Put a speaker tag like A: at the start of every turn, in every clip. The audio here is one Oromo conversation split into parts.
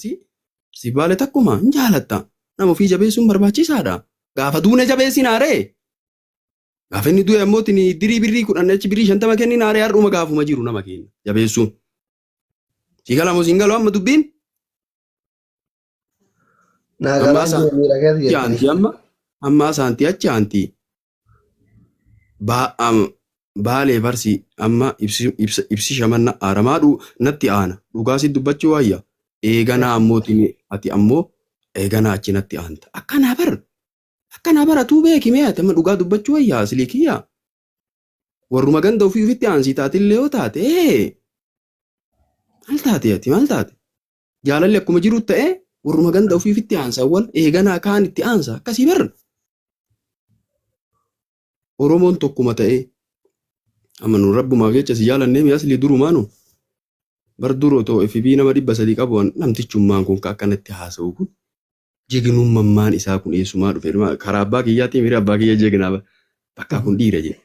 A: si baale takkuma hin jaalatta. Nama ofii jabeessuun barbaachisaadha. Gaafa duune jabeessinaaree. Gaafa inni du'e ammoo dirii birrii 10 birrii 50 kenninaaree har'uma gaafuma jiru nama keenya jabeessuun. Si gala moo si hin galu amma dubbiin? Amma saantii achi aantii. Baalee barsi amma ibsi shamanna aaramaa natti aana. Dhugaa si dubbachuu wayya. Eeganaa ammootiin ati ammoo eeganaa achi natti aanta. Akkanaa baratuu beekimee ati amma dhugaa dubbachuu wayya asilii kiyya. Warruma ganda ofii ofitti aansii taatillee yoo taate maal taate ati maal taate? Jaalalli akkuma jiru ta'ee warruma ganda ofii ofitti aansa wal eeganaa kaan itti aansa akkasii barra. Oromoon tokkuma ta'ee amma nu rabbumaaf jecha si jaalannee mi aslii durumaanu bar duroo ta'u FB nama 300 qabu namtichummaan kun akkanatti haasa'u kun jeginummaan isaa kun eessumaa dhufe karaa abbaa kiyyaatiin miira abbaa kiyya jeginaa bakka kun dhiira jedhe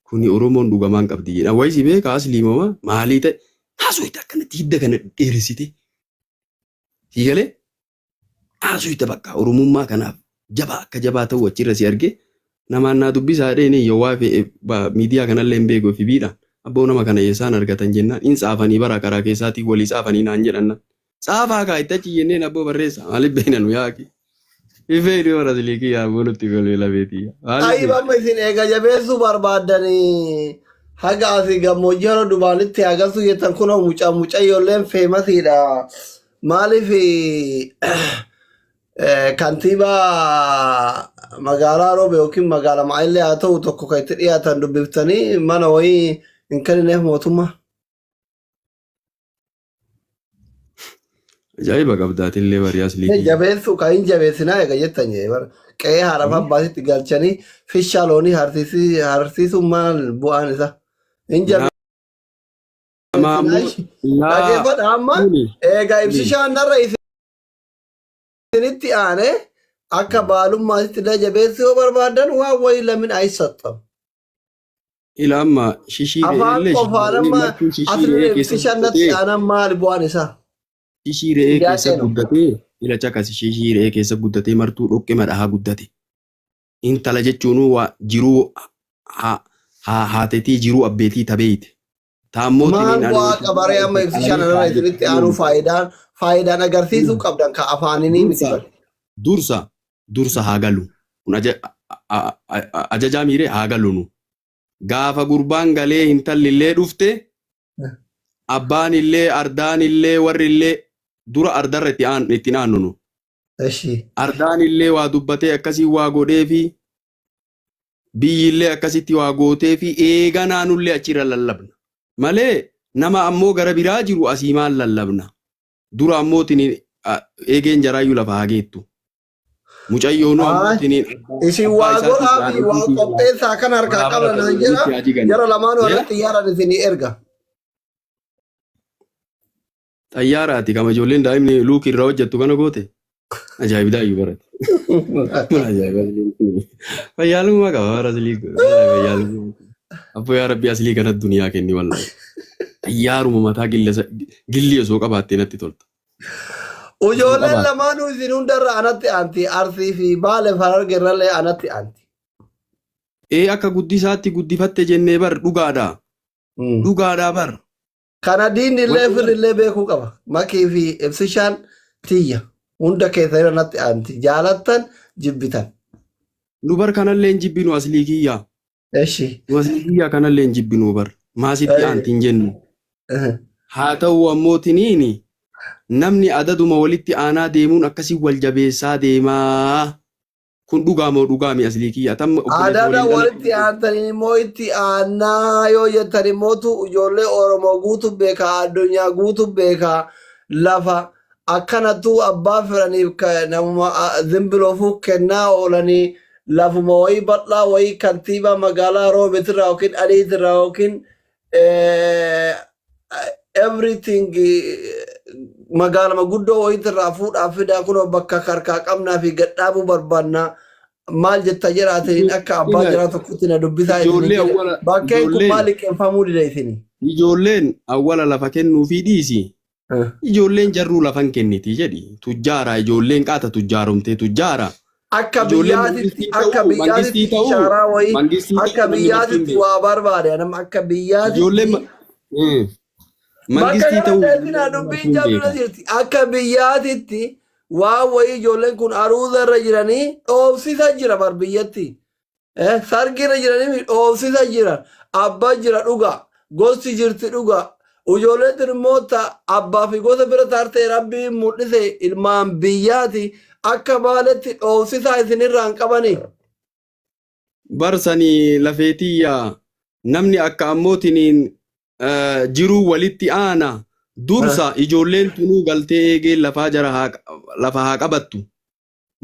A: kuni Oromoon dhugamaan qabdi jedha wayisi beeka aslii mama maalii ta'e haasa'u akkanatti hidda kana dheeressite hiigalee haasa'u bakka Oromummaa kanaaf jabaa akka jabaa ta'u achirra si arge. Namaan naa dubbisaa dheeni yoo waa miidiyaa kanallee hin beeku FB'dhaan abboo nama kana eessaan argatan jennaan in saafanii bara karaa keessaatii walii saafanii naan jedhanna. Saafaa kaa itti achi jenneen abboo barreessa maaliif beeknan yaaki. Ifee dhiyoo bara siliikii yaaboo nutti golii labeetii.
B: Ayyibamma isin eega jabeessuu barbaaddanii haga asii gammoojjii yeroo dubaanitti hagasuu jettan kunoo mucayyolleen feemasiidha. Maaliif kantiibaa magaalaa Roobe yookiin magaalaa Maayillee haa ta'u tokko kan itti dhiyaatan dubbiftanii mana wayii hin kennineef mootummaa.
A: Ajaa'iba qabdaatillee bariyaas liigii.
B: Jabeessuu kan hin jabeessinaa eega jettan qe'ee haadhaaf abbaasitti galchanii fishaa loonii harsiisuun maal bu'aan isaa? Hin jabeessinaa. Dhageeffadha amma eega ibsishaan narra isinitti aane akka baalummaatti jabeessuu yoo barbaadan waan wayii lamin ayisaxxam.
A: Ila amma shishiiree
B: afaan qofaan amma asirratti fishannatti aanan maali bu'aan isaa?
A: Shishiiree keessa guddatee ila cakasi shishiiree keessa guddatee martuu dhoqqee madhaa guddate. Intala jechuun jiruu haatetii jiruu abbeetii tabeeyte.
B: Maal bu'aa qabaree amma ibsishaan irraa isinitti aanuu faayidaan agarsiisuu qabdan ka afaanini miti.
A: Dursa haa galu. Kun ajajaa miiree haa galu nu. Gaafa gurbaan galee intalli illee dhufte abbaan illee ardaan illee warri illee dura ardarra itti naannu nu. Ardaan illee waa dubbatee akkasii waa godhee fi biyyi illee akkasitti waa gootee fi eega naannullee achirra lallabna. Malee nama ammoo gara biraa jiru asii maal lallabna. Dura ammootiin eegeen jaraayyuu lafa hageettu. Mucayyoon ammootiin
B: isin waa godhaa fi waa qopheessaa kan harkaa qaban jira jara lamaanuu irratti xiyyaaraan isinii erga.
A: Xayyaaraati kama ijoolleen daa'imni luuk irraa hojjettu kana goote. Ajaa'ibdaayyuu barate. Fayyaalummaa qaba bara asilii. Abboo yaa rabbi asilii kanatti duniyaa kenni wallahi. Xayyaaruma mataa gilli osoo qabaattee natti tolta.
B: Ijoolleen lamaanuu isin hundarra anatti aanti arsii fi baale fararge irrallee anatti aanti.
A: Akka guddisaatti guddifatte jennee bar dhugaadhaa. Dhugaadhaa bar.
B: Kana diinni illee firrillee beekuu qaba. Makii fi ibsishaan tiyya hunda keessa irra natti aanti jaalattan jibbitan.
A: Nu bar kanallee hin jibbinu aslii kiyyaa.
B: Eshi.
A: Nu aslii kiyyaa kanallee hin jibbinu bar. Maasitti aanti hin jennu. Haa ta'u ammootiniini namni adaduma walitti aanaa deemuun akkasii wal jabeessaa deemaa. Kun dhugaa moo dhugaa mi aslii kiyyaa?
B: Adada walitti aantanii immoo itti aanaa yoo jettan immootu ijoollee Oromoo guutu beekaa addunyaa guutu beekaa lafa akkanattuu abbaa firaniif namuma zimbiloofuu kennaa oolanii lafuma wayii bal'aa wayii kantiibaa magaalaa Roobetirraa yookiin Aliitirraa yookiin everything magaalama guddoo wayitirraa fuudhaaf fidaa kunoo bakka harkaa qabnaa fi gadhaabuu barbaannaa maal jetta jedhaatiin akka abbaa jiraa tokkotti na dubbisaa bakkeen kun maal liqeeffamuu dida isinii?
A: Ijoolleen awwala lafa kennuu fi dhiisi. Ijoolleen jarruu lafan kenniti jedhi. Tujjaara ijoolleen qaata tujjaaromtee tujjaara.
B: Akka
A: Ijoolleen
B: biyyaatitti
A: ta'uu
B: ishaaraa wayii
A: mangistii
B: akka
A: ta'uu namni marti hin
B: biyyaatitti
A: beeku.
B: waa barbaade nama akka
A: Ijoolleen
B: biyyaatitti bakka
A: mangistii
B: kana
A: ta'uu
B: deetinaa
A: namni marti
B: dubbiin
A: hin
B: jabduna
A: beeka.
B: jirti akka biyyaatitti waa wayii ijoolleen kun aruuza irra jiranii dhoofsisa jira bar biyyatti sargi irra jiranii dhoofsisa jira abbaa jira dhuga gosti jirti dhuga ijoolleen dirmoota abbaa fi gosa bira taartee rabbiin mul'ise ilmaan biyyaati akka baaletti dhoofsisa isinirraan qabanii.
A: Barsanii lafeetiyyaa namni akka ammootiin jiruu walitti aana dursa ijoolleen tunuu galtee eegee lafa haa qabattu.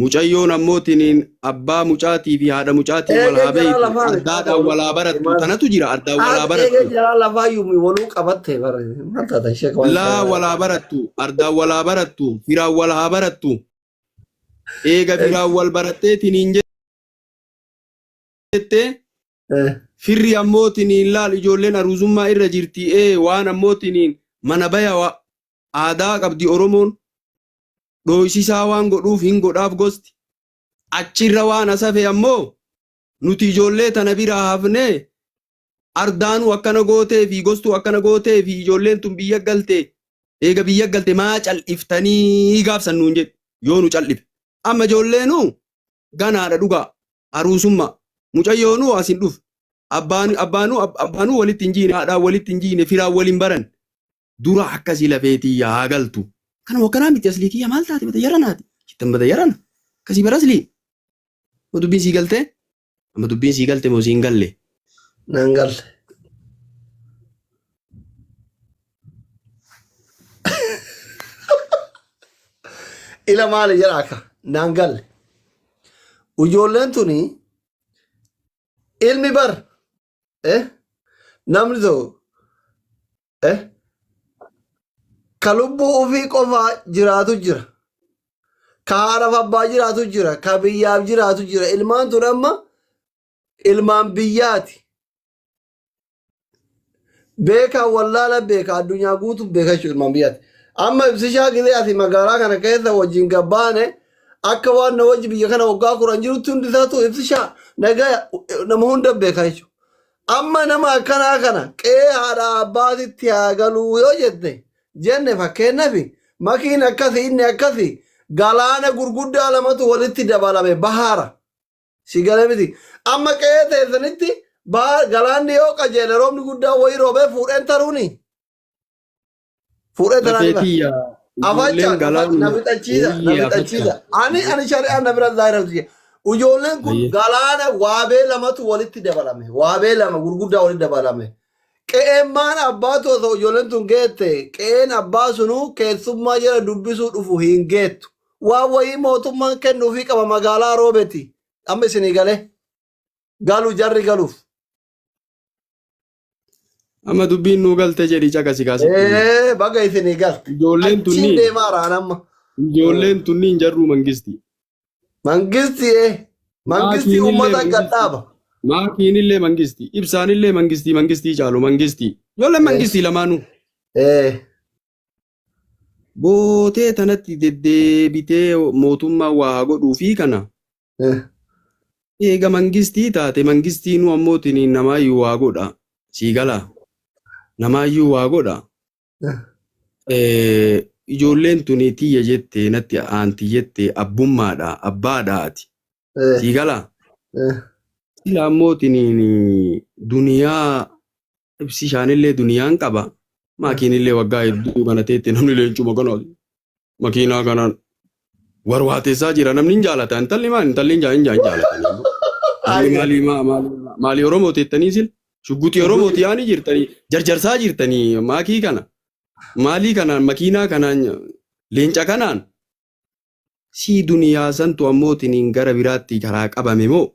A: Mucayyoon ammootiin abbaa mucaatii fi haadha mucaatii wal haa beektu. Addaadhaan walaa barattu. Tanatu jira addaan walaa barattu.
B: Eega jala lafaa yuumi waluu qabatte bare. Mataata ishee qabatte.
A: Laa walaa barattu. Addaan walaa barattu. Firaan wal haa barattu. Eega firaan wal baratteetiin hin jette. Firri ammootiin laal ijoolleen aruuzummaa irra jirti. Waan ammootiin mana baya aadaa qabdi Oromoon. Dhoysisaa waan godhuuf hin godhaaf gosti. Achirra waan asafe ammoo nuti ijoollee tana biraa hafnee ardaanuu akkana gootee fi gostuu akkana gootee fi ijoolleen tun biyya galte. Eega biyya galte maa cal'iftanii gaafsan nuun jedhe yoo nu cal'ife. Amma ijoolleenu ganaadha dhugaa aruusummaa. Mucayyoonuu asin dhuf. Abbaanuu walitti hin jiine haadhaan walitti hin jiine firaan waliin baran. Dura akkasii lafeetii haa galtu. Kana wakkanaa miti aslii kiyya maal taate bata yaranaati. Shittan bata yarana. Kasii bara aslii. Amma dubbiin sii galtee? Amma dubbiin sii galte moo siin galle?
B: Naan galle. Ila maali jedha akka naan galle. Ijoolleen tuni ilmi bar namni tokko ka lubbuu ofii qofaa jiraatu jira. Ka haadhaaf abbaa jiraatu jira. Ka biyyaaf jiraatu jira. Ilmaan tun amma ilmaan biyyaati. Beekaa wallaala beeka addunyaa guutuu beeka jechuudha ilmaan biyyaati. Amma ibsishaa gisee ati magaalaa kana keessa wajjin gabbaane akka waan na wajji biyya kana waggaa kuran jirutti hundi isaatu ibsishaa nagaa nama hunda beeka jechuudha. Amma nama akkanaa kana qe'ee haadha abbaatitti haa galuu yoo jette. Jenne fakkeenyaaf makiin akkasii inni akkasii galaana gurguddaa lamatu walitti dabalame bahaara. Si galee miti. Amma qe'ee teessanitti galaanni yoo qajeele roobni guddaa wayii roobee fuudheen taruuni. Fuudhee taraanii afachaan na fixachiisa. Ani shari'aan na bira zaayiratu jira. Ijoolleen kun galaana waabee lamatu walitti dabalame. Waabee lama gurguddaa walitti dabalame. Qe'een maan abbaatu osoo ijoolleen tun geette qe'een abbaa sunuu keessummaa jala dubbisuu dhufu hin geettu. Waan wayii mootummaan kennuufii qaba magaalaa roobeeti. Amma isinii galee galu jarri galuuf.
A: Amma dubbiin nuu galte jedhi caqasi kaasee.
B: Baga isinii galte.
A: Ijoolleen tunniin.
B: Achiin deemaa raan amma.
A: Ijoolleen tunniin jarruu mangisti.
B: Mangisti uummata gadhaaba.
A: Maakiin illee mangisti. Ibsaan illee mangistii caalu mangisti. Ijoolleen mangistii lamaanuu. Bootee tanatti deddeebitee mootummaa waa godhuu fi kana. Eega mangistii taate mangistiinuu ammootiin namaayyuu waa godha. Sii galaa. Namaayyuu waa godha. Ijoolleen tuni tiyya jettee natti aanti jettee abbummaadha abbaadhaati. Sii galaa. Sila ammootiin duniyaa ibsishaanillee duniyaan qaba. Maakiinillee waggaa hedduu kana teettee namni leencuma kana makiinaa kanaan warwaateessaa jira namni hin jaalata. Intalli hin jaalatanii. Maali Oromoo teettanii sila? Shuggutii Oromooti yaanii jirtanii jarjarsaa jirtanii maakii kana. Maalii kanaan makiinaa kanaan leenca kanaan si duniyaa santu ammootiin gara biraatti karaa qabame moo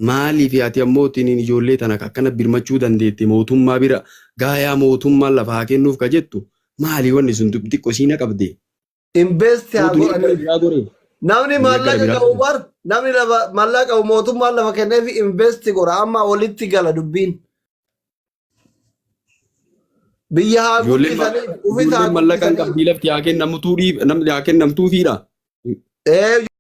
A: maaliif ati ammootiin ijoollee tana akkana birmachuu dandeette mootummaa bira gaayaa mootummaan lafa haa kennuuf ka jettu maali wanni sun xiqqoo siina qabde.
B: Invest haa godhanii. Namni maallaqa qabu bar namni maallaqa qabu mootummaan lafa kenneef invest godha amma walitti gala dubbiin. biyya haa
A: Ijoolleen
B: guddisanii ufis haa
A: mallaqaan
B: guddisanii
A: qabdii lafti haa kennamtuufiidha.